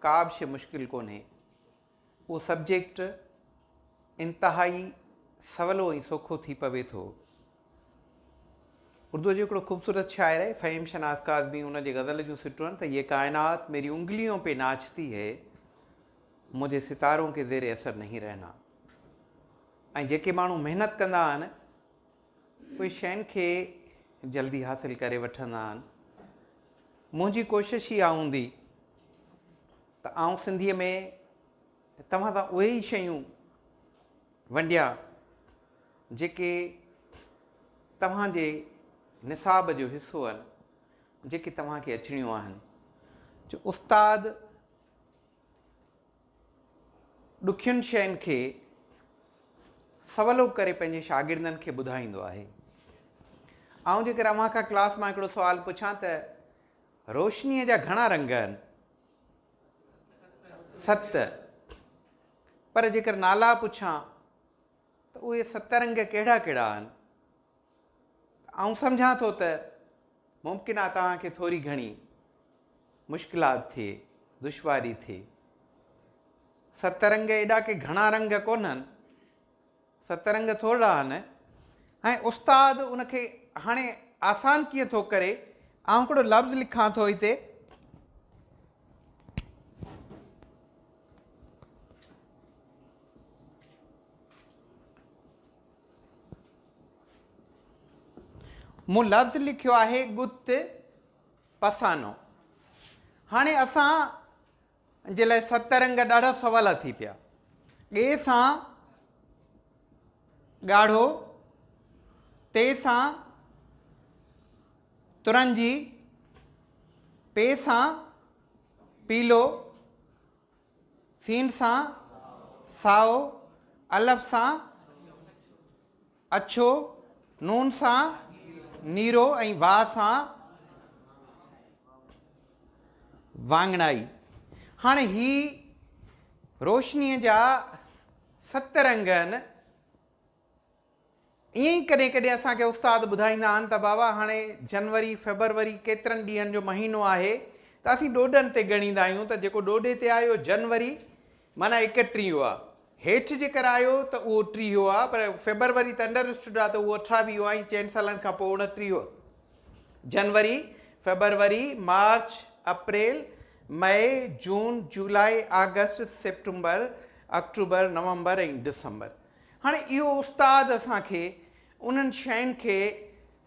का बि शइ मुश्किल कोन्हे। उहो सब्जेक्ट इंतिहाई सवलो ऐं सौखो थी पवे थो। उर्दू जो हिकिड़ो ख़ूबसूरत शाइर आहे फ़हीम शनाज़ काज़मी, उन जी गज़ल जूं सिटियूं आहिनि त ये कायनात मेरी उंगलियों पे नाचती है, मुझे सितारों के ज़ेरे असर नहीं रहना। ऐं जेके माण्हू महिनत कंदा आहिनि उहे शयुनि खे जल्दी हासिल करे वठंदा आहिनि। मुंहिंजी कोशिशि इहा हूंदी त आउं सिंधीअ में तव्हां सां उहे ई शयूं वंडिया जेके तव्हांजे निसाब जो हिसो आहिनि, जेके तव्हांखे अचणियूं आहिनि। जो उस्ताद ॾुखियुनि शयुनि खे सवलो करे पंहिंजे शागिर्दनि खे ॿुधाईंदो आहे। ऐं जेकर अव्हां खां क्लास मां हिकिड़ो सुवालु पुछां त रोशनीअ जा घणा रंग आहिनि? 7। पर जेकर नाला पुछां त उहे 7 रंग कहिड़ा कहिड़ा आहिनि? ऐं सम्झां थो त मुमकिन आहे तव्हांखे थोरी घणी मुश्किलात थिए, दुश्वारी थिए। 7 रंग एॾा के घणा रंग कोन्हनि, 7 रंग थोरा आहिनि। ऐं उस्ताद उनखे हाणे आसान कीअं थो करे, आउं हिकिड़ो लफ़्ज़ लिखां थो हिते, मूं लफ़्ज़ लिखियो आहे गुत पसानो। हाणे असां जे लाइ 7 रंग ॾाढा सवला थी पिया। ॻे सां ॻाढ़ो, ते सां तुरंजी, पे सां पीलो, सीन सां साओ, अलफ़ सां अछो, नून सां नीरो ऐं वाह सां वांगणाई। हाणे ही रोशनीअ जा 7 रंग आहिनि। ईअं ई कॾहिं कॾहिं असांखे उस्ताद ॿुधाईंदा आहिनि त बाबा हाणे जनवरी फेबरवरी केतिरनि ॾींहंनि जो महीनो आहे, त असीं ॾोॾनि ते ॻणींदा आहियूं त जेको ॾोॾे ते आयो जनवरी माना 31 आहे, हेठि जेकर आयो त उहो 30 आहे, पर फेबरवरी त अंडरस्टूड आहे त उहो 28 आहे, ऐं 4 सालनि खां पोइ 29। जनवरी, फेबरवरी, मार्च, अप्रैल, मई, जून, जुलाई, अगस्त, सितंबर, अक्टूबर, नवंबर ऐं दिसंबर। हाणे इहो उस्ताद असांखे उन्हनि शयुनि खे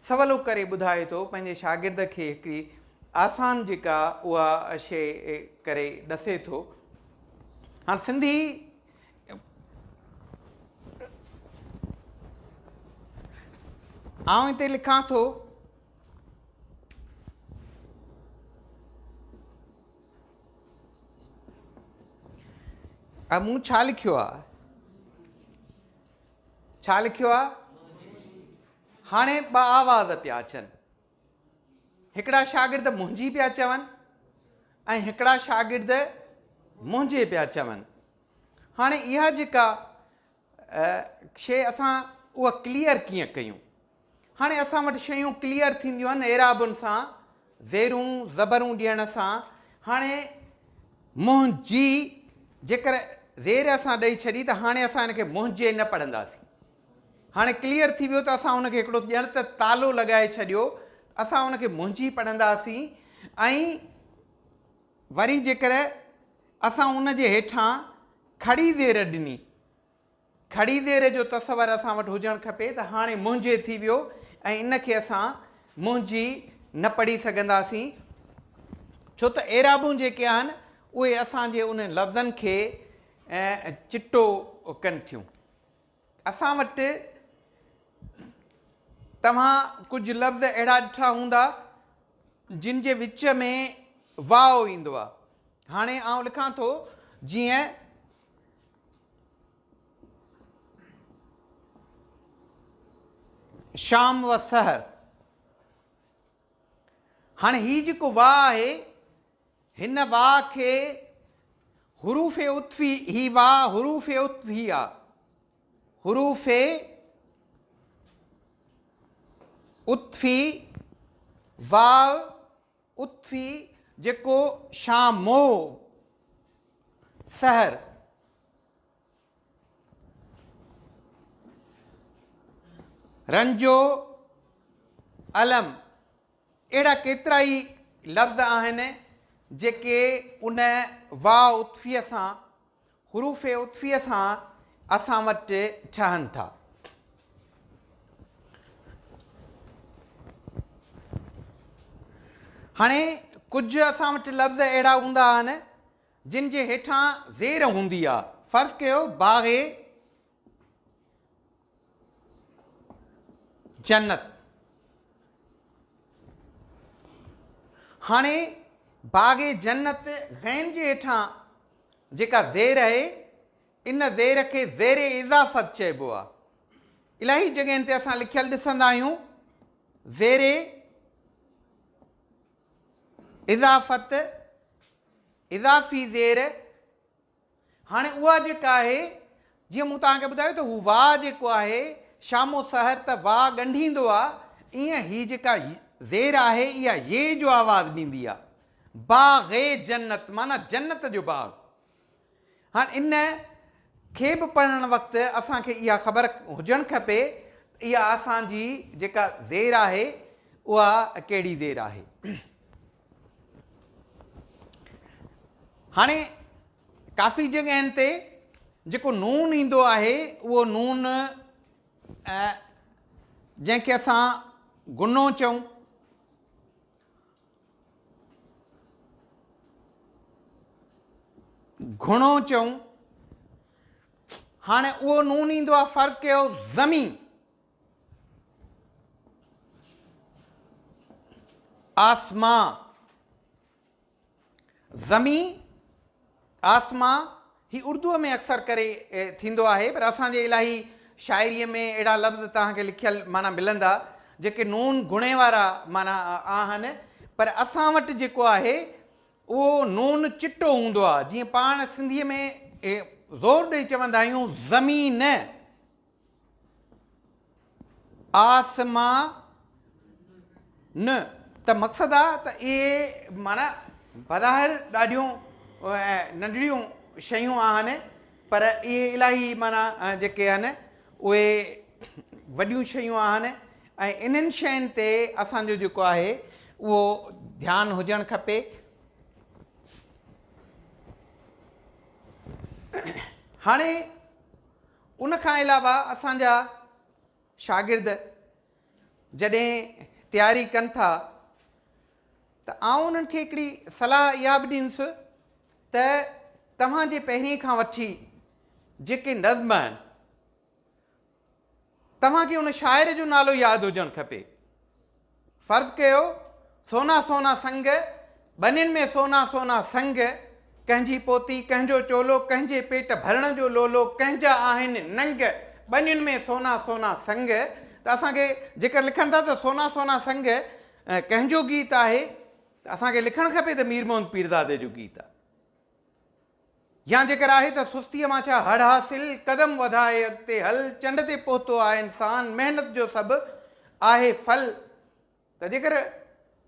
सवलो करे ॿुधाए थो, पंहिंजे शागिर्द खे हिकिड़ी आसान जेका उहा शइ करे ॾसे थो। हाणे सिंधी आउं हिते लिखां थो मूं छा लिखियो आहे, छा लिखियो आहे? हाणे 2 आवाज़ पिया अचनि। हिकिड़ा शागिर्द मुंहिंजी पिया चवनि ऐं हिकिड़ा शागिर्द मुंहिंजे पिया चवनि। हाणे इहा जेका शइ असां उहा क्लियर कीअं कयूं? हाणे असां वटि शयूं क्लियर थींदियूं आहिनि एराबुनि सां, ज़ेरूं ज़बरूं ॾियण सां। हाणे मुंहिंजी जेकर ज़ेर असां ॾेई छॾी त हाणे असां हिनखे मुंहिंजे न पढ़ंदासीं। हाणे क्लियर थी वियो त असां हुनखे हिकिड़ो ॼण त तालो लॻाए छॾियो, असां हुनखे मुंहिंजी पढ़ंदासीं। ऐं वरी जेकर असां उन जे हेठां खड़ी ज़ेर ॾिनी, खड़ी ज़ेर जो तसवर असां वटि हुजणु खपे त हाणे मुंहिंजे थी वियो, ऐं इनखे असां मुंहिंजी न पढ़ी सघंदासीं, छो त एराबूं जेके आहिनि उहे असांजे उन लफ़्ज़नि खे चिटो कनि थियूं। असां वटि तव्हां कुझु लफ़्ज़ अहिड़ा ॾिठा हूंदा जिन जे विच में वाओ ईंदो आहे। हाणे आउं लिखां थो जीअं शाम व सहर। हाणे ही जेको वाह आहे, हिन वाह खे हुरूफ़ उत्फ़ी, ही वाह हुरूफ़ उत्फ़ी आहे। हुरूफ़ उत्फ़ी, वाव उत्फ़ी जेको शामो सहर, रंजो, अलम, अहिड़ा केतिरा ई लफ़्ज़ आहिनि जेके उन वाह उतफ़ीअ सां, हुरूफ़ उतफ़ीअ सां असां वटि ठहनि था। हाणे कुझु असां वटि लफ़्ज़ अहिड़ा हूंदा आहिनि जिन जे हेठां ज़ेर हूंदी आहे। फ़र्ज़ु कयो बाग़े जन्नत। हाणे बाग़े जन्नत ग़ैन जे हेठां जेका ज़ेर आहे, इन ज़ेर खे ज़ेर इज़ाफ़त चइबो आहे। इलाही जॻहियुनि ते असां लिखियलु ॾिसंदा आहियूं ज़ेर इज़ाफ़त, इज़ाफ़ी ज़ेर। हाणे उहा जेका आहे, जीअं मूं तव्हांखे ॿुधायो त हू वाह जेको आहे शामो सहर त वाह ॻंढींदो आहे, ईअं ही जेका ज़ेर आहे इहा ये जो आवाज़ु ॾींदी आहे। बाग़े जन्नत माना जन्नत जो बाग़। हाणे इन खे बि पढ़ण वक़्तु असांखे इहा ख़बर हुजणु खपे इहा असांजी जेका ज़ेर आहे उहा कहिड़ी ज़ेर आहे। हाणे काफ़ी जॻहियुनि ते जेको नून ईंदो आहे उहो नून जंहिंखे असां गुनो चऊं, घुणो चऊं। हाणे उहो नून ईंदो आहे, फ़र्ज़ु कयो ज़मी, आसमां, ज़मी, आसमां। ही उर्दूअ में अक्सर करे थींदो आहे, पर असांजे इलाही शाइरीअ में अहिड़ा लफ़्ज़ तव्हांखे लिखियलु माना मिलंदा जेके नून गुणे वारा माना आहिनि, पर असां वटि जेको आहे उहो नून चिटो हूंदो आहे। जीअं पाण सिंधीअ में ज़ोर ॾेई चवंदा आहियूं ज़मीन, आसमां न, त मक़सदु आहे त इहे माना बज़ाहिर ॾाढियूं नंढड़ियूं शयूं आहिनि, पर इहे इलाही माना जेके आहिनि उहे वॾियूं शयूं आहिनि। ऐं इन्हनि शयुनि ते असांजो जेको आहे उहो ध्यानु हुजणु खपे। हाणे उन खां अलावा असांजा शागिर्द जॾहिं तयारी कनि था त आउं उन्हनि खे हिकिड़ी सलाह इहा बि ॾींदुसि त तव्हांजे पहिरीं खां वठी जेके नज़्म आहिनि तव्हांखे उन शाइर जो नालो यादि हुजणु खपे। फ़र्ज़ु कयो सोना सोना संग, बनियुनि में सोना सोना संग, कंहिंजी पोती कंहिंजो चोलो, कंहिंजे पेट भरण जो लोलो, कंहिंजा आहिनि नंग, बनियुनि में सोना सोना संग। त असांखे जेकर लिखनि था त सोना सोना संग कंहिंजो गीत आहे, त असांखे लिखणु खपे त मीर मोहम्मद पीरज़ादे जो गीत आहे। या जेकर आहे त सुस्तीअ मां छा हड़ हासिल, कदम वधाए अॻिते हल, चंड ते पहुतो आहे इंसानु, महिनत जो सभु आहे फल। त जेकर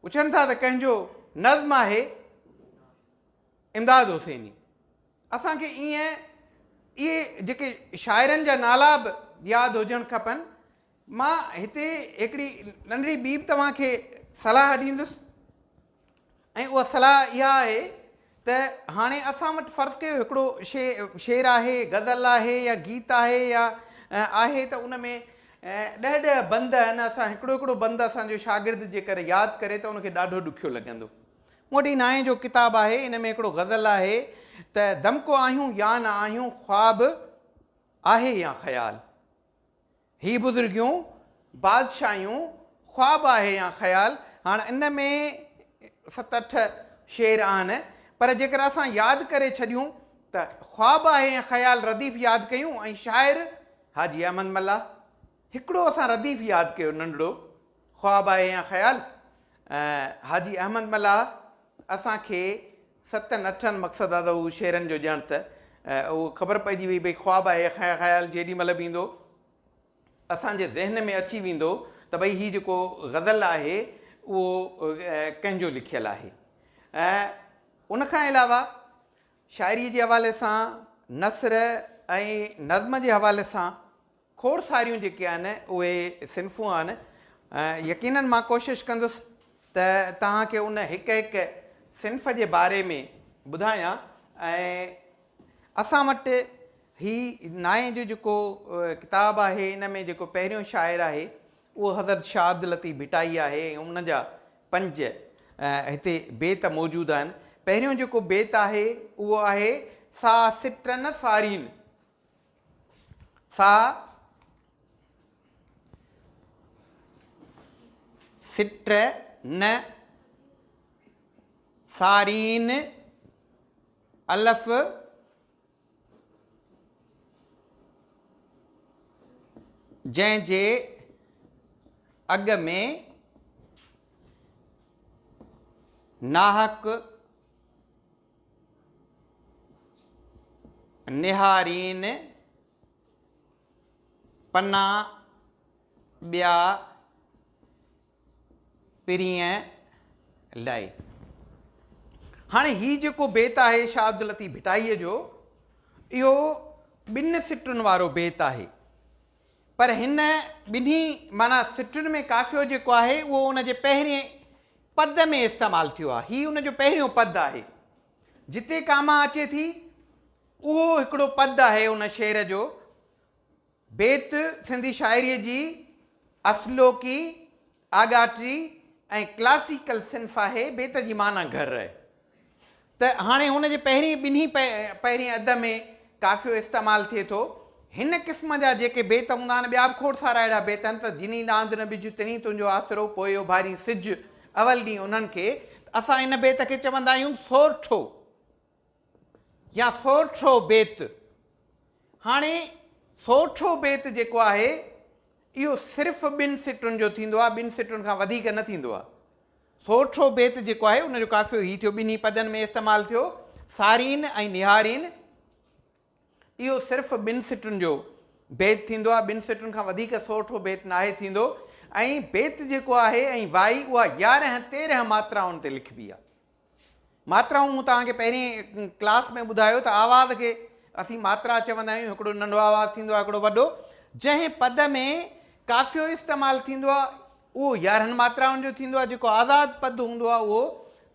पुछनि था त कंहिंजो नज़्म आहे इमदाद हुसैनी। असांखे ईअं इहे जेके शाइरनि जा नाला बि यादि हुजणु खपनि। मां हिते हिकिड़ी नंढड़ी ॿी बि तव्हांखे सलाह ॾींदुसि, ऐं उहा सलाह इहा आहे त हाणे असां वटि फ़र्ज़ु कयो हिकिड़ो शेर आहे, गज़ल आहे या गीत आहे या आहे, त उन में 10-10 बंद आहिनि। असां हिकिड़ो हिकिड़ो बंद असांजो शागिर्द जेकर यादि करे त उनखे ॾाढो ॾुखियो लॻंदो। मूं वटि नाए जो किताबु आहे, इन में हिकिड़ो गज़ल आहे त दमको आहियूं या न आहियूं, ख़्वाबु आहे या ख़्यालु, ही बुज़ुर्गियूं बादशाहियूं, ख़्वाबु आहे या ख़्यालु। हाणे इन में 7-8 शेर आहिनि, पर जेकर असां यादि करे छॾियूं त ख़्वाबु आहे या ख़्यालु रदीफ़ यादि कयूं, ऐं शाइर हाजी अहमद मल्ला, हिकिड़ो असां रदीफ़ यादि कयो नंढड़ो, ख़्वाबु आहे या ख़्यालु। हाजी अहमद मल्ला असांखे 7-8 मक़सदु आहे त उहो शेरनि जो ॼण त उहो ख़बर पइजी वई भई ख़्वाबु आहे ख़्यालु जेॾी महिल बि ईंदो असांजे ज़हन में अची वेंदो त भई हीउ जेको गज़ल आहे उहो कंहिंजो लिखियलु आहे। उनखां अलावा शाइरीअ जे हवाले सां, नसर ऐं नज़्म जे हवाले सां खोड़ सारियूं जेके आहिनि उहे सिन्फ़ूं आहिनि। यकीननि मां कोशिशि कंदुसि त तव्हांखे उन हिकु हिकु सिन्फ़ जे बारे में ॿुधायां। ऐं असां वटि ही नाए जो जेको किताबु आहे, इन में जेको पहिरियों शाइरु आहे उहो हज़रत शाह अब्दुल लतीफ़ भिटाई आहे ऐं उन जा 5 हिते बेत मौजूदु आहिनि। पहिरियों जेको बेत आहे उहो आहे सा सिट्रन सारीन। सा सिट्र न सारीन अलफ जंहिंजे अॻ में नाहक निहारीन पन्ना ॿिया पिरीअ लाइ। हाणे ही जेको बेत आहे शाह अब्दुल लतीफ़ भिटाईअ जो, इहो 2 सिटुनि वारो बेत आहे। पर हिन ॿिन्ही माना सिटुनि में काफ़ियो जेको आहे उहो उन जे पहिरें पद में इस्तेमालु थियो आहे। हीउ उन जो पहिरियों पद आहे। जिते कामा अचे थी उहो हिकिड़ो पद आहे उन शेर जो। बेत सिंधी शाइरीअ जी असलोकी, आगाटी ऐं क्लासिकल सिन्फ़ आहे। बेत जी माना घर आहे। त हाणे हुन जे ॿिन्ही पहिरीं अध में काफ़ियो इस्तेमालु थिए थो। हिन क़िस्म जा जेके बेत हूंदा आहिनि, ॿिया बि खोड़ सारा अहिड़ा बेत आहिनि त जिनी नांद न बिज तिनी तुंहिंजो आसरो पोयो भारी सिज अवल ॾींहुं, उन्हनि खे असां इन बेत खे चवंदा आहियूं सोरठो या सोरठो बेत। हाणे सोरठो बेत जेको आहे इहो सिर्फ़ु 2 सिटुनि जो थींदो आहे, 2 सिटुनि खां वधीक न थींदो आहे। सोरठो बेत जेको आहे उनजो काफ़ियो ही थियो, ॿिन्ही पदनि में इस्तेमालु थियो। सारीन ऐं निहारीन इहो सिर्फ़ु 2 सिटुनि जो बेत थींदो आहे। 2 सिटुनि खां वधीक सोरठो बेत नाहे थींदो। ऐं बेत जेको आहे ऐं वाई उहा 11-13 मात्राउनि ते लिखिबी आहे। मात्राऊं मूं तव्हांखे पहिरीं क्लास में ॿुधायो त आवाज़ खे असीं मात्रा चवंदा आहियूं। हिकिड़ो नंढो आवाज़ु थींदो आहे, हिकिड़ो वॾो। जंहिं पद में काफ़ियो इस्तेमालु थींदो आहे उहो 11 मात्राउनि जो थींदो आहे। जेको आज़ादु पद हूंदो आहे उहो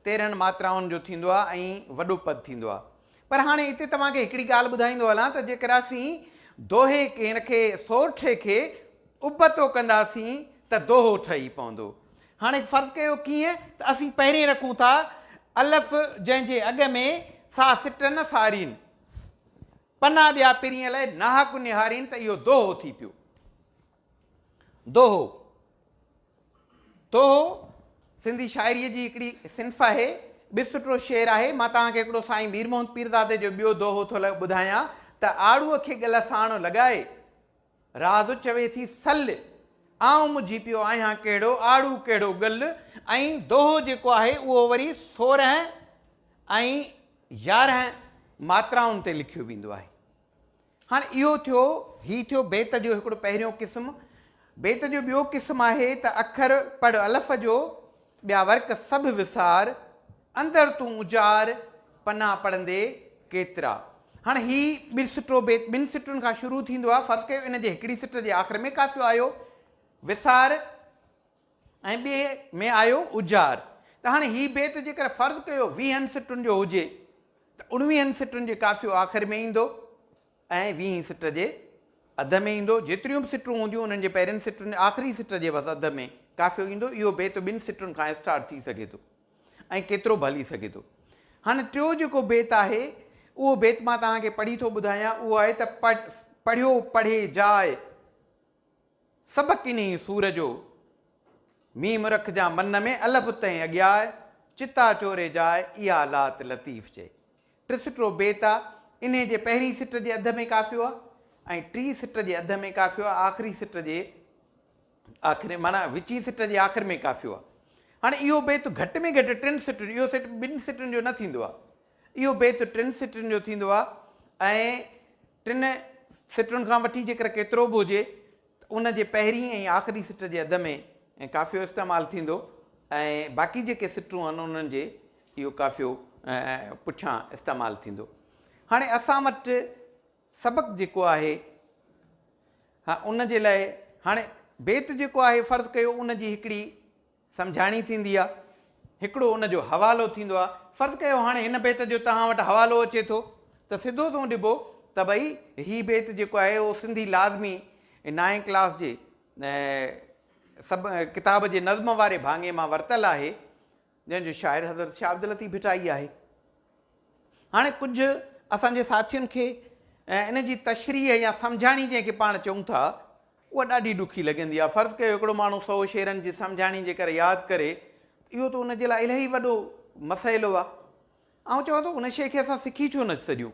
13 मात्राउनि जो थींदो आहे ऐं वॾो पद थींदो आहे। पर हाणे हिते तव्हांखे हिकिड़ी ॻाल्हि ॿुधाईंदो हलां त जेकर असीं दोहे खे, हिन खे सोरठे खे उबतो कंदासीं त दोहो ठही पवंदो। हाणे फ़र्ज़ु कयो कीअं त असीं पहिरीं रखूं था अलफ़ जंहिंजे अॻ में सा सिटन सारीन पन्ना ॿिया पिरीअ लाइ नाहक निहारीन, त इहो दोहो थी पियो। दोहो दोहो सिंधी शाइरीअ जी हिकिड़ी सिन्फ़ आहे। बिस्तरो शेर आहे। मां तव्हांखे हिकिड़ो साईं मीर मोहम्मद पीरज़ादे जो ॿियो दोहो थो ॿुधायां त आड़ूअ खे गल साणो लॻाए राज़ चवे थी सल, आऊं मुंहिंजी पियो आहियां कहिड़ो, आड़ू कहिड़ो गल। ऐं दोहो जेको आहे उहो वरी 16 ऐं 11 मात्राउनि ते लिखियो वेंदो आहे। हाणे इहो थियो, ही थियो बेत जो हिकिड़ो पहिरियों क़िस्म। बेत जो ॿियो क़िस्म आहे त अखर पढ़ अलफ़ जो, ॿिया वर्क सभु विसार, अंदरि तूं उजार, पन्ना पढ़ंदे केतिरा। हाणे ही बिस्तरो बेत 2 सिटुनि खां शुरू थींदो आहे। फ़र्क़ु कयो इन जे हिकिड़ी सिट जे आख़िर में काफ़ियो आयो विसार ऐं ॿिए में आयो उजार। त हाणे ही बेत जेकर फ़र्ज़ु कयो 20 सिटुनि जो हुजे त 19 सिटुनि जे काफ़ियो आख़िर में ईंदो ऐं 20 सिट जे अध में ईंदो। जेतिरियूं बि सिटूं हूंदियूं उन्हनि जे पहिरियुनि सिटुनि आख़िरी सिट जे बसि अध में काफ़ियो ईंदो। इहो बेत 2 सिटुनि खां स्टार्ट थी सघे थो ऐं केतिरो बि हली सघे थो। हाणे टियों जेको बेत आहे उहो बेत मां तव्हांखे पढ़ी थो ॿुधायां। उहो आहे त पढ़ियो पढ़े जाए सबक इन सूर जो, मीम रखजा मन में अलफ़ तई अॻियां, चिता चोरे जाए इहा लात लतीफ़ चए। टिसटो बेत आहे। इन जे पहिरीं सिट जे अध में काफ़ियो आहे ऐं 3 सिट जे अध में काफ़ियो आहे। आख़िरी सिट जे आख़िर माना विची सिट जे आख़िर में काफ़ियो आहे। हाणे इहो बेत घटि में घटि 3 सिटुनि, इहो सिट 2 सिटुनि जो न थींदो आहे। इहो बेत 3 सिटुनि जो थींदो आहे ऐं 3 सिटुनि खां वठी जेकर केतिरो बि हुजे त उन जे पहिरीं ऐं आख़िरी सिट जे अध में ऐं काफ़ियो इस्तेमालु थींदो ऐं बाक़ी जेके सिटूं आहिनि उन्हनि जे इहो काफ़ियो पुठियां इस्तेमालु थींदो। हाणे असां वटि सबक़ु जेको आहे हा उन जे लाइ हाणे बेत जेको आहे फ़र्ज़ु कयो उन जी हिकिड़ी सम्झाणी थींदी आहे, हिकिड़ो उन जो हवालो थींदो आहे। फ़र्ज़ु कयो हाणे हिन बेत जो तव्हां वटि हवालो अचे थो त सिधो थो ॾिबो त भई हीअ बेत जेको आहे उहो सिंधी लाज़मी 9th क्लास जे सभु किताब जे नज़्म वारे भाङे मां वरितलु आहे, जंहिंजो शाइर हज़रत शाह अब्दुल लतीफ़ भिटाई आहे। हाणे कुझु असांजे साथियुनि खे इन जी तशरीह या सम्झाणी जंहिंखे पाण चऊं था उहा ॾाढी ॾुखी लॻंदी आहे। फ़र्ज़ु कयो हिकिड़ो माण्हू 100 शेरनि जी सम्झाणी जे करे यादि करे, इहो त उन जे लाइ इलाही वॾो मसइलो आहे। ऐं चवां थो उन शइ खे असां सिखी छो न सघूं।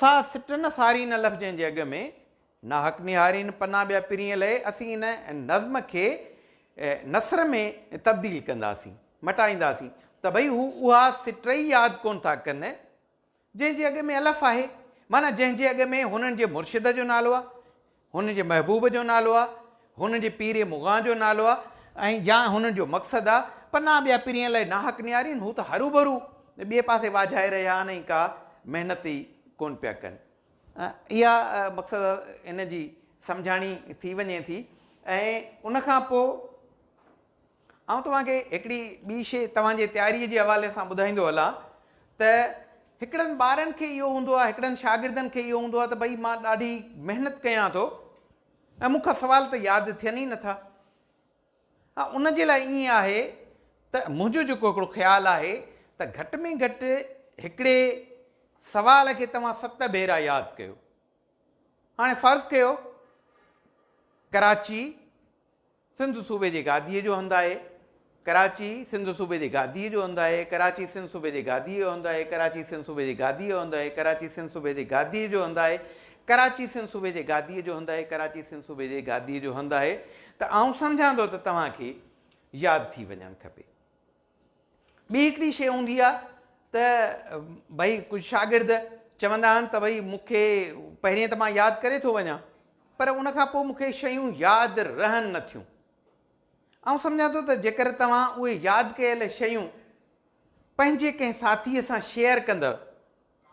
सा सिटनि सारी न लफ़्ज़नि जे अॻ में नाहक निहारीन पना ॿिया पिरीअ लाइ असीं इन नज़्म खे नसर में तब्दील कंदासीं, मटाईंदासीं त भई हू उहा सिट ई यादि कोन था कनि जंहिंजे अॻ में अलफ़ आहे, माना जंहिंजे अॻ में हुननि जे मुर्शिद जो नालो आहे, हुन जे महबूब जो नालो आहे, हुन जे पीर मुग़ां जो नालो आहे ऐं या हुननि जो मक़सदु आहे पना ॿिया पिरीअ लाइ नाहक निहारीन। हू त हरू भरू ॿिए पासे वाझाए रहिया आहिनि ऐं का महिनत ई कोन पिया कनि। इहा मक़सदु इन जी सम्झाणी थी वञे थी। ऐं उनखां पोइ ऐं तव्हांखे हिकिड़ी ॿी शइ तव्हांजे तयारीअ जे हवाले सां ॿुधाईंदो हलां त हिकिड़नि ॿारनि खे इहो हूंदो आहे, हिकिड़नि शागिर्दनि खे इहो हूंदो आहे त भई मां ॾाढी महिनत कयां थो ऐं मूंखां सुवाल त यादि थियनि ई नथा। हा उन जे लाइ ईअं आहे त मुंहिंजो जेको हिकिड़ो ख़्यालु आहे त घटि में घटि हिकिड़े सवाल खे तव्हां 7 भेरा यादि कयो। हाणे फ़र्ज़ु कयो कराची सिंध सूबे जे गादीअ जो हंधु आहे, कराची सिंध सूबे जे गादीअ जो हंधु आहे, कराची सिंध सूबे जे गादीअ जो हंधु आहे, कराची सिंध सूबे जे गादीअ जो हंधु आहे, कराची सिंध सूबे जे गादीअ जो हंधु आहे, कराची सिंध सूबे जे गादीअ जो हंधु आहे, कराची सिंध सूबे जे गादीअ जो हंधु आहे। त आउं सम्झां थो त तव्हांखे यादि थी वञणु खपे। ॿी हिकिड़ी शइ हूंदी आहे त भई कुझु शागिर्द चवंदा आहिनि त भई मूंखे पहिरीं त मां यादि करे थो वञा पर उनखां पोइ मूंखे शयूं यादि रहनि नथियूं। ऐं सम्झां थो त जेकर तव्हां उहे यादि कयल शयूं पंहिंजे कंहिं साथीअ सां शेयर कंदव,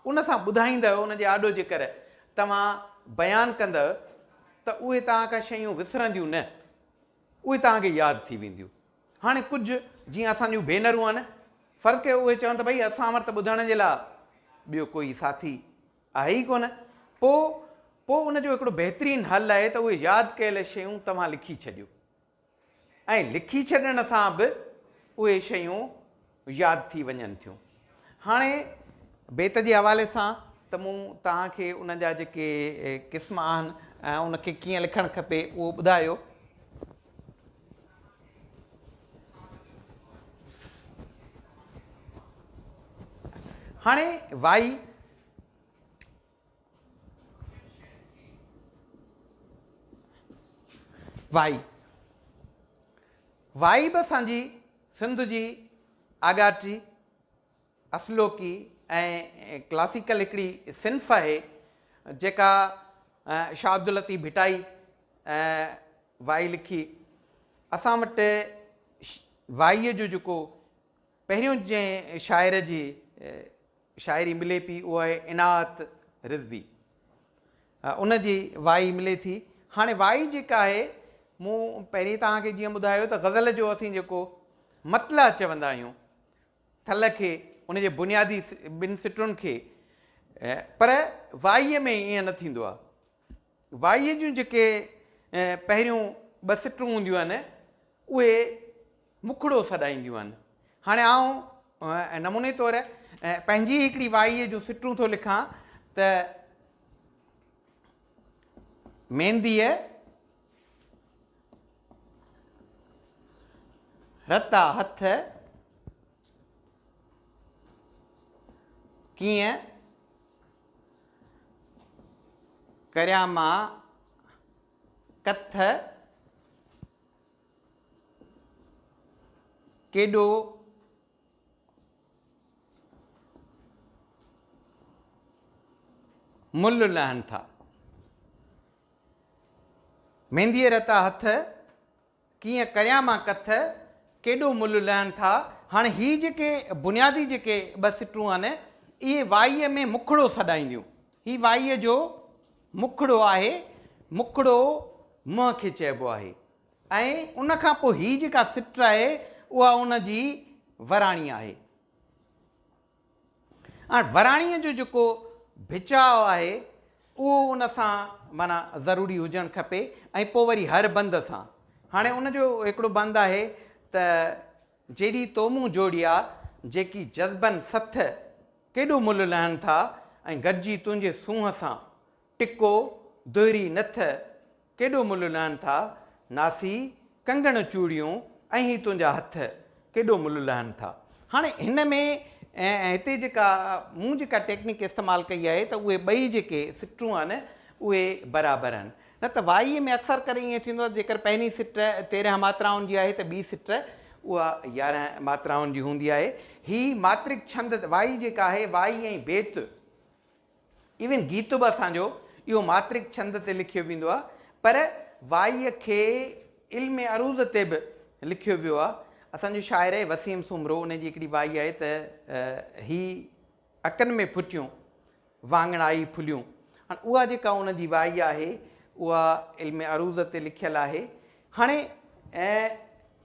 उन सां ॿुधाईंदव, उन जे आॾो जेकर तव्हां बयानु कंदव त उहे तव्हांखां शयूं विसरंदियूं न, उहे तव्हांखे यादि थी वेंदियूं। हाणे कुझु जीअं असांजूं भेनरूं आहिनि, फ़र्क़ु आहे उहे चवनि त भई असां वटि त ॿुधण जे लाइ ॿियो कोई साथी आहे ई कोन। पोइ उनजो हिकिड़ो बहितरीनु हलु आहे त उहे यादि कयल शयूं तव्हां लिखी छॾियो ऐं लिखी छॾण सां बि उहे शयूं यादि थी वञनि थियूं। हाणे बेत जे हवाले सां त मूं तव्हांखे उन जा जेके क़िस्म आहिनि ऐं उनखे कीअं लिखणु खपे उहो ॿुधायो। हाणे वाई वाई बि असांजी सिंध जी आगाटी असलोकी ऐं क्लासिकल हिकिड़ी सिंफ़ आहे जेका शाह अब्दुल लतीफ़ भिटाई वाई लिखी। असां वटि वाईअ जो जेको पहिरियों जंहिं शाइर जी शाइरी मिले पई उहा आहे इनात रिज़वी, उन जी वाई मिले थी। हाणे वाई जेका आहे मूं पहिरीं तव्हांखे जीअं ॿुधायो त ग़ज़ल जो असीं जेको मतला चवंदा आहियूं थल खे, उनजे बुनियादी 2 सिटुनि खे, पर वाईअ में ईअं न थींदो आहे। वाईअ जूं जेके पहिरियों 2 सिटूं हूंदियूं आहिनि उहे मुखड़ो सॾाईंदियूं आहिनि। हाणे आउं नमूने तौरु पंहिंजी हिकिड़ी वाईअ जूं सिटूं थो लिखां त मेहंदीअ रता हथ कीअं करियां मां कथ केॾो मुल्ह लहनि था। मेहंदीअ रता हथ कीअं करियां मां कथ केॾो मुल्ह लहनि था। हाणे हीअ जेके बुनियादी जेके 2 सिटूं आहिनि इहे वाईअ में मुखड़ो सॾाईंदियूं। हीउ वाईअ जो मुखड़ो आहे, मुखड़ो मुंहं खे चइबो आहे। ऐं उन खां पोइ हीअ जेका सिट आहे उहा उन जी वराणी आहे। हाणे वराणीअ जो जेको भिचाव आहे उहो उन सां माना ज़रूरी हुजणु खपे। ऐं पोइ वरी हर बंद सां। हाणे उन जो हिकिड़ो बंद आहे त जेॾी तोमूं जोड़िया जेकी जज़्बनि सथ केॾो मुल्ह लहनि था ऐं गॾिजी तुंहिंजे सूंहं सां टिको दोहिरी नथ केॾो मुल्ह लहनि था, नासी कंगण चूड़ियूं ऐं ही तुंहिंजा हथ केॾो मुल्ह लहनि था। हाणे हिन में ऐं हिते जेका मूं जेका टेक्निक इस्तेमालु कई आहे त उहे ॿई जेके सिटूं आहिनि उहे बराबरि आहिनि। न त वाईअ में अक्सर करे ईअं थींदो आहे जेकर पहिरीं सिट 13 मात्राउनि जी आहे त ॿी सिट उहा 11 मात्राउनि जी हूंदी आहे। हीअ मात्रिक छंद वाई जेका आहे, वाई ऐं बेत, इवन गीत बि असांजो इहो मात्रिक छंद ते लिखियो वेंदो आहे, पर वाईअ खे इल्म अरूज़ ते बि लिखियो वियो आहे। असांजो शाइर आहे वसीम सुमरो, उन जी हिकिड़ी वाई आहे त ही अकनि में फुटियूं वांगणाई फुलियूं। हाणे उहा जेका उन जी वाई आहे उहा इल्म अरूज़ ते लिखियलु आहे। हाणे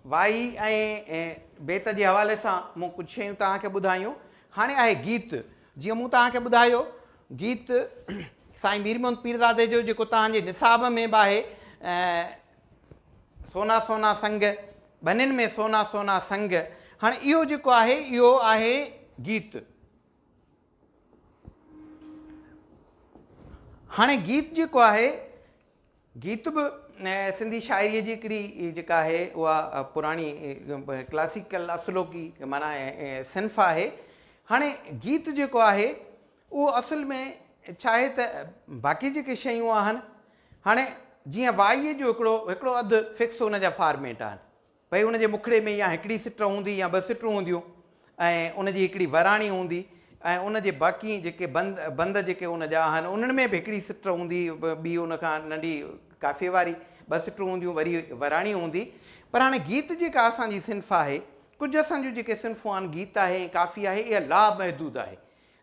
वाई ऐं बेत जे हवाले सां मूं कुझु शयूं तव्हांखे ॿुधायूं। हाणे आहे गीत। जीअं मूं तव्हांखे ॿुधायो, गीत साईं मीर मोहम्मद पीरज़ादे जो जेको तव्हांजे निसाब में बि आहे, सोना सोना संग बनिन में सोना सोना संग। हाणे इहो जेको आहे इहो आहे गीत। हाणे गीत जेको आहे, गीत बि सिंधी शाइरीअ जी हिकिड़ी जेका आहे उहा पुराणी क्लासिकल असलोकी माना सिन्फ़ आहे। हाणे गीत जेको आहे उहो असुल में छा आहे त बाक़ी जेके शयूं आहिनि, हाणे जीअं वाईअ जो हिकिड़ो अधु फिक्स हुन जा फॉर्मेट आहिनि, भई उन जे मुखड़े में या हिकिड़ी सिट हूंदी या ॿ सिटूं हूंदियूं ऐं उन जी हिकिड़ी वराणी हूंदी ऐं उन जे बाक़ी जेके बंद जेके उन जा आहिनि उन्हनि में बि हिकिड़ी सिट हूंदी, ॿी उन खां नंढी काफ़े वारी 2 सिटूं हूंदियूं, वरी वराणी हूंदी। पर हाणे गीत जेका असांजी सिन्फ़ आहे, कुझु असांजूं जेके सिन्फ़ूं आहिनि, गीत आहे ऐं काफ़ी आहे, इहा लामहदूद आहे।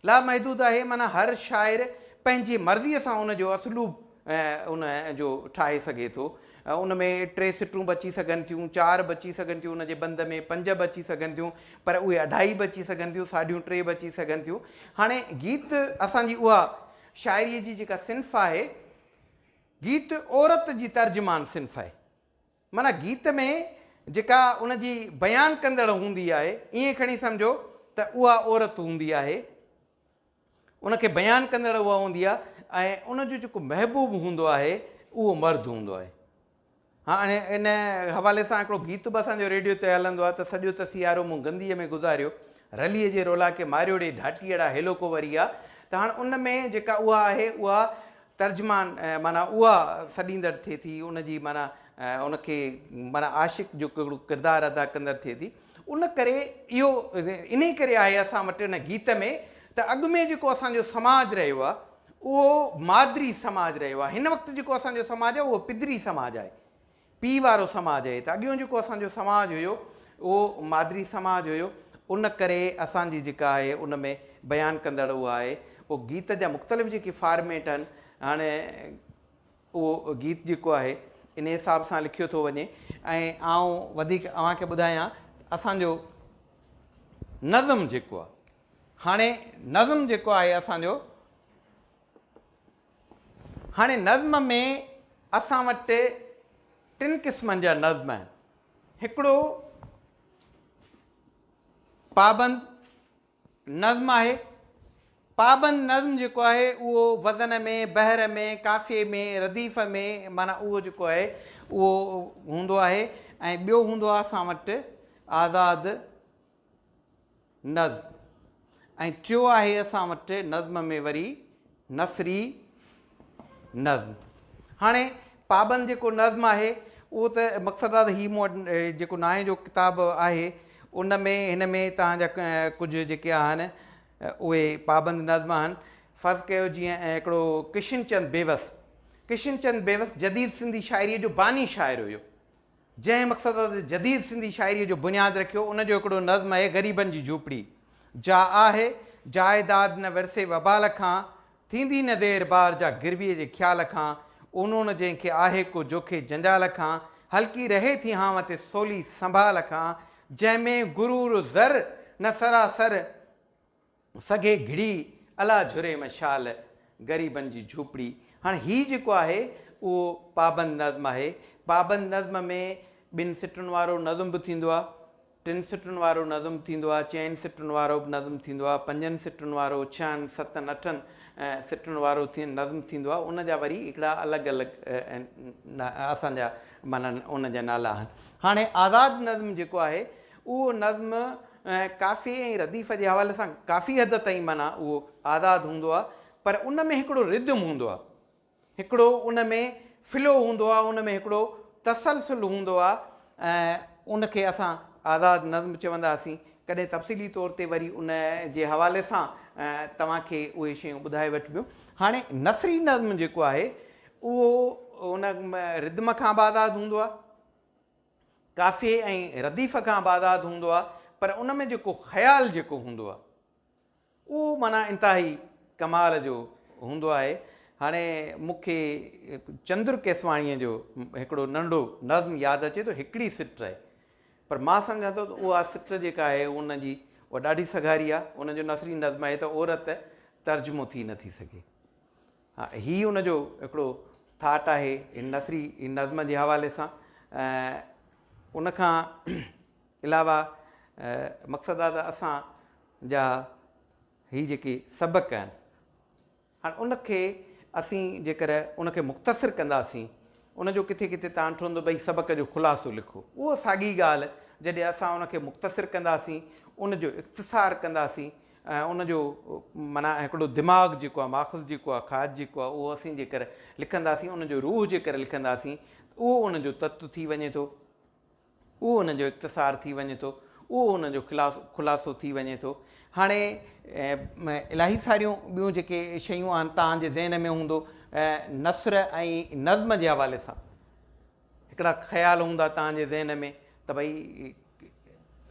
लामहदूद आहे माना हर शाइर पंहिंजी मर्ज़ीअ सां उन जो असलूब उन जो ठाहे सघे थो। उन में 3 सिटूं बि अची सघनि थियूं, 4 बि अची सघनि थियूं, उन जे बंद में 5 बि अची सघनि थियूं, पर उहे 2.5 बि अची सघनि थियूं, 3.5 बि अची सघनि थियूं। हाणे गीत असांजी उहा शाइरीअ जी जेका सिन्फ़ आहे, गीत औरत जी तर्जुमान सिन्फ़ आहे। माना गीत में जेका उन जी बयानु कंदड़ हूंदी आहे, ईअं खणी सम्झो त उहा औरत हूंदी आहे, उनखे बयानु कंदड़ उहा हूंदी आहे ऐं उनजो जेको महबूबु हूंदो आहे उहो मर्द हूंदो आहे। हाणे इन हवाले सां हिकिड़ो गीत बि असांजो रेडियो ते हलंदो आहे त सॼो त सियारो मूं गंदीअ में गुज़ारियो, रलीअ जे रोला खे मारियो ॾे ढाटीअड़ा हेलो को वरी आहे। त हाणे उन में जेका उहा आहे उहा तर्जुमान माना उहा सॾींदड़ थिए थी, उनजी माना उनखे माना आशिक़ जो हिकिड़ो किरदारु अदा कंदड़ थिए थी। उन करे इहो इन करे आहे असां वटि हिन गीत में त अॻु में जेको असांजो समाज रहियो आहे उहो मादरी समाज रहियो आहे। हिन वक़्तु जेको असांजो समाज आहे उहो पिदरी समाज आहे, पीउ वारो समाज आहे। त अॻियों जेको असांजो समाज हुयो उहो मादरी समाज हुयो। उन करे असांजी जेका आहे उन में बयानु कंदड़ उहा आहे। उहो गीत जा मुख़्तलिफ़ जेके फॉर्मेट आहिनि, हाणे उहो गीत जेको आहे इन हिसाब सां लिखियो थो वञे। ऐं आउं वधीक अव्हांखे ॿुधायां असांजो नज़म जेको आहे, हाणे नज़म जेको आहे असांजो, हाणे नज़म में असां वटि 3 क़िस्मनि जा नज़म आहिनि। हिकिड़ो पाबंद नज़म आहे। पाबंद नज़म जेको आहे उहो वज़न में, बहर में, काफ़िए में, रदीफ़ में माना उहो जेको आहे उहो हूंदो आहे। ऐं ॿियो हूंदो आहे असां वटि आज़ाद नज़म। ऐं टियों आहे असां वटि नज़म में वरी नसरी नज़म। हाणे पाबंद जेको नज़म आहे उहो त मक़सदु आहे त हीअ मूं वटि जेको नाए जो किताबु आहे उन में हिन में तव्हांजा कुझु जेके आहिनि उहे पाबंद नज़म आहिनि। फ़र्ज़ु कयो जीअं हिकिड़ो किशन चंद बेवस, किशन चंद बेवस जदीद सिंधी शाइरीअ जो बानी शाइर हुयो, जंहिं मक़सदु ते जदीद सिंधी शाइरीअ जो बुनियादु रखियो। उनजो हिकिड़ो नज़म आहे ग़रीबनि जी झूपड़ी। जा आहे जाइदाद न विरसे वबाल खां, थींदी न देर बार जा गिरवीअ जे ख़्याल खां, उन्होंने जंहिंखे आहे को जोखे जंजाल खां, हल्की रहे थी हां ते सोली संभाल खां, जंहिंमें गुरूर ज़र न सरासर सघे घिड़ी, अला झुरे मशाल ग़रीबनि जी झूपड़ी। हाणे हीउ जेको आहे उहो पाबंद नज़्म आहे। पाबंद नज़्म में 2 सिटुनि वारो नज़्म बि थींदो आहे, 3 सिटुनि वारो नज़्म थींदो आहे, 4 सिटुनि वारो बि नज़्म थींदो आहे, 5 सिटुनि वारो, 6, 7, 8 सिटुनि वारो नज़्म थींदो आहे। उन जा वरी हिकिड़ा अलॻि अलॻि असांजा माना उन जा नाला आहिनि। हाणे आज़ादु नज़्म जेको आहे उहो नज़्म काफ़ी ऐं रदीफ़ जे हवाले सां काफ़ी हद ताईं माना उहो आज़ादु हूंदो आहे, पर उन में हिकिड़ो रिद्म हूंदो आहे, हिकिड़ो उन में फ़्लो हूंदो आहे, उन में हिकिड़ो तसलसल हूंदो आहे, ऐं उनखे असां आज़ादु नज़्म चवंदासीं। कॾहिं तफ़सीली तौर ते वरी उन जे हवाले सां तव्हांखे उहे शयूं ॿुधाए वठिबियूं। हाणे नसरी नज़्म जेको आहे उहो उन रिद्म खां बि आज़ादु हूंदो आहे, काफ़िए ऐं रदीफ़ खां बि आज़ादु हूंदो आहे, पर उन में जेको ख़्यालु जेको हूंदो आहे उहो माना इंतिहाई कमाल जो हूंदो आहे। हाणे मूंखे चंद्र केसवाणीअ जो हिकिड़ो नंढो नज़्म यादि अचे थो, हिकिड़ी सिट आहे, पर मां सम्झां थो त उहा सिट जेका आहे उनजी उहा ॾाढी सघारी आहे। उनजो नसरी नज़्म आहे त औरत तर्जुमो थी नथी सघे। हा, हीउ उनजो हिकिड़ो थाट आहे नसरी नज़्म जे हवाले सां। उनखां अलावा मक़सदु आहे त असांजा हीअ जेके सबक़ आहिनि, हाणे उनखे असीं जेकर उनखे मुख़्तसिर कंदासीं, उनजो किथे किथे तव्हां ठहंदो भई सबक़ जो ख़ुलासो लिखो, उहो साॻी ॻाल्हि जॾहिं असां उनखे मुख़्तसिर कंदासीं, उनजो इख़्तिसार कंदासीं, ऐं उनजो माना हिकिड़ो दिमाग़ जेको आहे, माख़ज़ जेको आहे, ख़ाज जेको आहे, उहो असीं जेकर लिखंदासीं, उनजो रूह जेकर लिखंदासीं, उहो उनजो तत्व थी वञे थो, उहो उनजो इख़्तिसार थी वञे थो, उहो उनजो ख़ुलासो थी वञे थो। हाणे इलाही सारियूं ॿियूं जेके शयूं आहिनि तव्हांजे ज़हन में हूंदो, नसर ऐं नज़्म जे हवाले सां हिकिड़ा ख़्याल हूंदा तव्हांजे ज़हन में त भई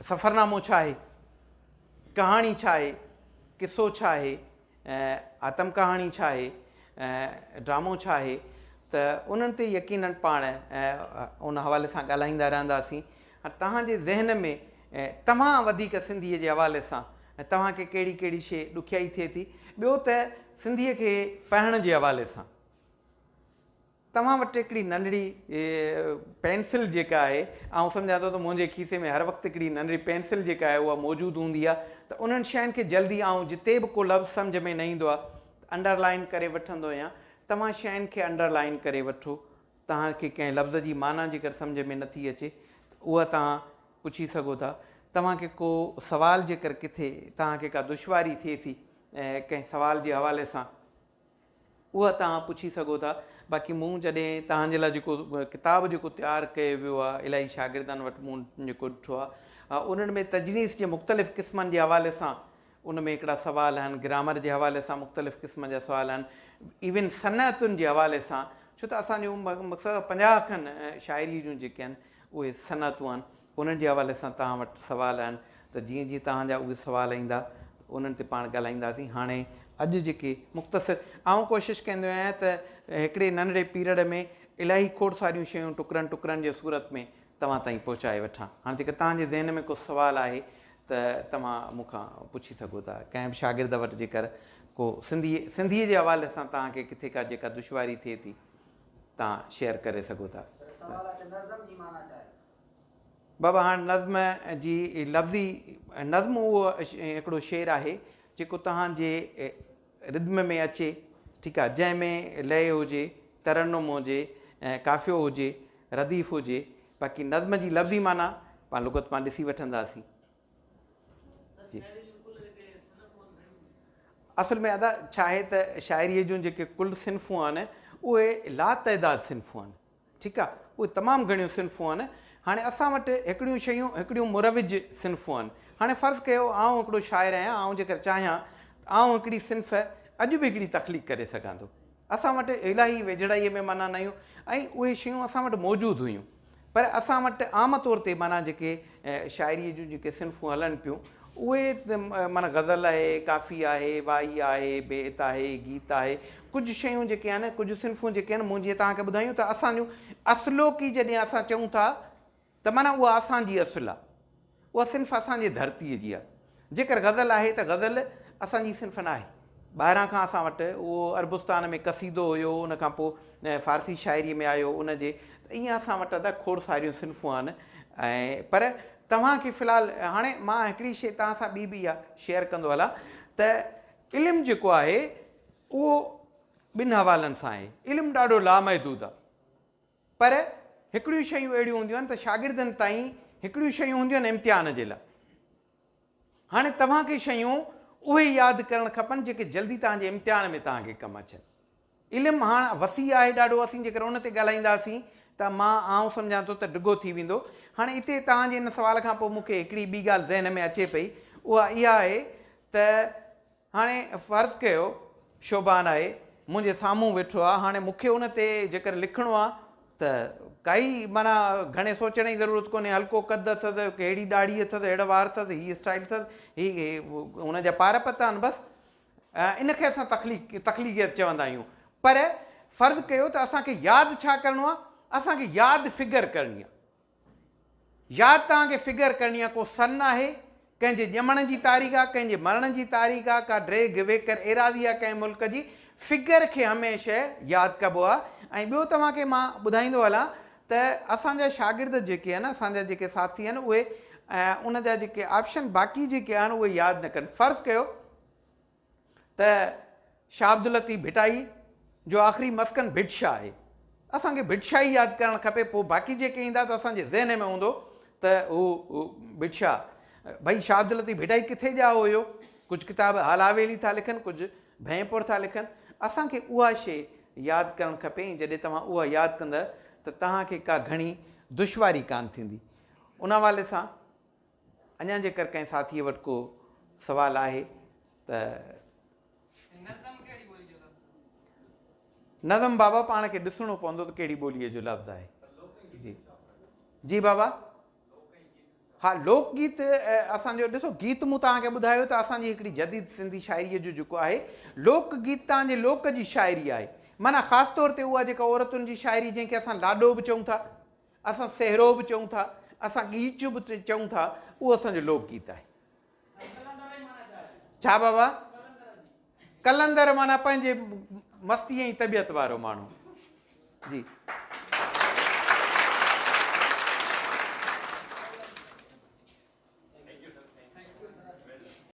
सफ़रनामो छा आहे, कहाणी छा आहे, किसो छा आहे, आतम कहाणी छा आहे, ड्रामो छा आहे, त उन्हनि ते यकीननि पाण उन हवाले सां ॻाल्हाईंदा रहंदासीं। तव्हांजे ज़हन में तमामु वधीक सिंधीअ जे हवाले सां तव्हांखे कहिड़ी कहिड़ी शइ ॾुखियाई थिए थी। ॿियो त सिंधीअ खे पढ़ण जे हवाले सां तव्हां वटि हिकिड़ी नंढड़ी पेंसिल जेका आहे, ऐं सम्झां थो त मुंहिंजे खीसे में हर वक़्तु हिकिड़ी नंढड़ी पेंसिल जेका आहे उहा मौजूदु हूंदी आहे, त उन्हनि शयुनि खे जल्दी ऐं जिते बि को लफ़्ज़ सम्झ में न ईंदो आहे अंडरलाइन करे वठंदो आहियां। तव्हां शयुनि खे अंडरलाइन करे वठो, तव्हांखे कंहिं लफ़्ज़ जी माना जेकर सम्झ में नथी अचे उहा तव्हां पुछी सघो था। तव्हांखे को सुवाल जेकर किथे तव्हांखे का दुश्वारी थिए थी कंहिं सवाल जे हवाले सां, उहा तव्हां पुछी सघो था। बाक़ी मूं जॾहिं तव्हांजे लाइ जेको किताबु जेको तयारु कयो वियो आहे इलाही शागिर्दनि वटि मूं जेको ॾिठो आहे, उन्हनि में तजनीस जे मुख़्तलिफ़ क़िस्मनि जे हवाले सां उन में हिकिड़ा सुवाल आहिनि, ग्रामर जे हवाले सां मुख़्तलिफ़ क़िस्म जा सुवाल आहिनि, इवन सनअतुनि जे हवाले सां, छो त असांजो मक़सदु 50 खनि शाइरी जूं जेके आहिनि उहे सनअतूं आहिनि, उन्हनि जे हवाले सां तव्हां वटि सुवाल आहिनि, त जीअं जीअं तव्हांजा उहे सुवाल ईंदा उन्हनि ते पाण ॻाल्हाईंदासीं। हाणे अॼु जेके मुख़्तसिर आउं कोशिशि कंदो आहियां त हिकिड़े नंढड़े पीरियड में इलाही खोड़ सारियूं शयूं टुकड़नि टुकड़नि जे सूरत में तव्हां ताईं पहुचाए वठां। हाणे जेकर तव्हांजे ज़हन में को सुवाल आहे त तव्हां मूंखां पुछी सघो था। कंहिं बि शागिर्द वटि जेकर को सिंधीअ जे हवाले सां तव्हांखे किथे का जेका दुश्वारी थिए थी तव्हां शेयर करे सघो था। बाबा हाणे नज़्म जी लफ़्ज़ी नज़्म उहो हिकिड़ो शेर आहे जेको तव्हांजे रिद्म में अचे, ठीकु आहे, जंहिंमें लय हुजे, तरन्नुम हुजे, काफ़ियो हुजे, रदीफ़ हुजे। बाक़ी नज़्म जी लफ़्ज़ी माना पाण लुग़त मां ॾिसी वठंदासीं। जी असल में अदा छा आहे त शाइरीअ जूं जेके कुल सिन्फ़ूं आहिनि उहे लातइदाद सिन्फ़ूं आहिनि, ठीकु आहे, उहे तमामु घणियूं सिन्फ़ूं आहिनि। हाणे असां वटि हिकिड़ियूं मुरविज सिन्फ़ूं आहिनि। हाणे फ़र्ज़ु कयो आउं हिकिड़ो शाइर आहियां, आउं जेकर चाहियां आउं हिकिड़ी सिन्फ़ अॼु बि हिकिड़ी तख़लीक़ करे सघां थो। असां वटि इलाही वेझड़ाईअ में माना नयूं ऐं उहे शयूं असां वटि मौजूदु हुयूं, पर असां वटि आम तौर ते माना जेके शाइरीअ जूं जेके सिन्फ़ूं हलनि पियूं उहे माना गज़ल आहे, काफ़ी आहे, वाई आहे, बेत आहे, गीत आहे, कुझु शयूं जेके आहिनि, कुझु सिन्फ़ूं जेके आहिनि, मूं जीअं तव्हांखे ॿुधायूं त असांजूं असलोकी जॾहिं असां चऊं था त माना उहा असांजी असुलु आहे, उहा सिन्फ़ असांजी धरतीअ जी आहे। जेकर गज़ल आहे त गज़ल असांजी सिन्फ़ न आहे, ॿाहिरां खां असां वटि उहो अरबुस्तान में कसीदो हुयो, उन खां पोइ फ़ारसी शाइरीअ में आयो उनजे, त ईअं असां वटि अदा खोड़ सारियूं सिन्फ़ूं आहिनि। ऐं पर तव्हांखे फ़िलहालु हाणे मां हिकिड़ी शइ तव्हां सां ॿी बि आहे शेयर कंदो हलां त इल्मु जेको आहे उहो ॿिनि हवालनि सां आहे। इल्मु ॾाढो लामहदूद आहे, पर हिकिड़ियूं शयूं अहिड़ियूं हूंदियूं आहिनि त शागिर्दनि ताईं हिकिड़ियूं शयूं हूंदियूं आहिनि इम्तिहान जे लाइ। हाणे तव्हांखे शयूं उहे यादि करणु खपनि जेके जल्दी तव्हांजे इम्तिहान में तव्हांखे कमु अचनि। इल्मु हाणे वसी आहे ॾाढो, असीं जेकर उन ते ॻाल्हाईंदासीं त आउं सम्झां थो त डिघो थी वेंदो। हाणे हिते तव्हांजे हिन सुवाल खां पोइ मूंखे हिकिड़ी ॿी ॻाल्हि ज़हन में अचे पई, उहा इहा आहे त हाणे फ़र्ज़ु कयो शोभान आहे मुंहिंजे साम्हूं वेठो आहे, हाणे मूंखे उन ते जेकर लिखिणो आहे त काई माना घणे सोचण जी ज़रूरत कोन्हे, हल्को कद अथसि, अहिड़ी ॾाढ़ी अथसि, अहिड़ा वार अथसि, हीअ स्टाइल अथसि, हुनजा पार पता आहिनि, बसि इनखे असां तख़लीक़ियत चवंदा आहियूं। पर फ़र्ज़ु कयो त असांखे यादि छा करिणो आहे, असांखे यादि फिगर करणी आहे। यादि तव्हांखे फिगर करणी आहे, को सन आहे, कंहिंजे ॼमण जी तारीख़ आहे, कंहिंजे मरण जी तारीख़ आहे, का ड्रेग वेकर एराज़ी आहे कंहिं मुल्क जी, फिगर खे हमेशह यादि कबो आहे। ऐं ॿियो तव्हांखे मां ॿुधाईंदो हलां त असांजा शागिर्द जेके आहिनि, असांजा जेके साथी आहिनि, उहे उन जा जेके ऑप्शन बाक़ी जेके आहिनि उहे यादि न कनि। फ़र्ज़ु कयो त शाह अब्दुल लतीफ़ भिटाई जो आख़िरी मस्कन भिटशा आहे, असांखे भिटशा ई यादि करणु खपे, पोइ बाक़ी जेके ईंदा त असांजे ज़हन में हूंदो त हू भिटशा। भई शाह अब्दुल लतीफ़ भिटाई किथे ॼाओ हुयो, कुझु किताब हाल हवेली था लिखनि, कुझु भयपुर था लिखनि, असांखे उहा शइ यादि करणु खपे। जॾहिं तव्हां उहा यादि कंदा त तव्हांखे का घणी दुश्वारी कान थींदी। उन हवाले सां अञा जेकर कंहिं साथीअ वटि को सुवालु आहे त नज़म बाबा पाण खे ॾिसणो पवंदो त कहिड़ी ॿोलीअ जो लफ़्ज़ आहे। जी जी बाबा, हा लोकगीत असांजो ॾिसो, गीत मूं तव्हांखे ॿुधायो त असांजी हिकिड़ी जदीद सिंधी शाइरीअ जो जेको आहे लोकगीत तव्हांजे लोक जी शाइरी आहे, माना ख़ासि तौर ते उहा जेका औरतुनि जी शाइरी जंहिंखे असां लाॾो बि चऊं था, असां सहरो बि चऊं था, असां गीच बि चऊं था, उहो असांजो लोकगीत आहे। छा बाबा? कलंदर माना पंहिंजे मस्तीअ जी तबियत वारो माण्हू। जी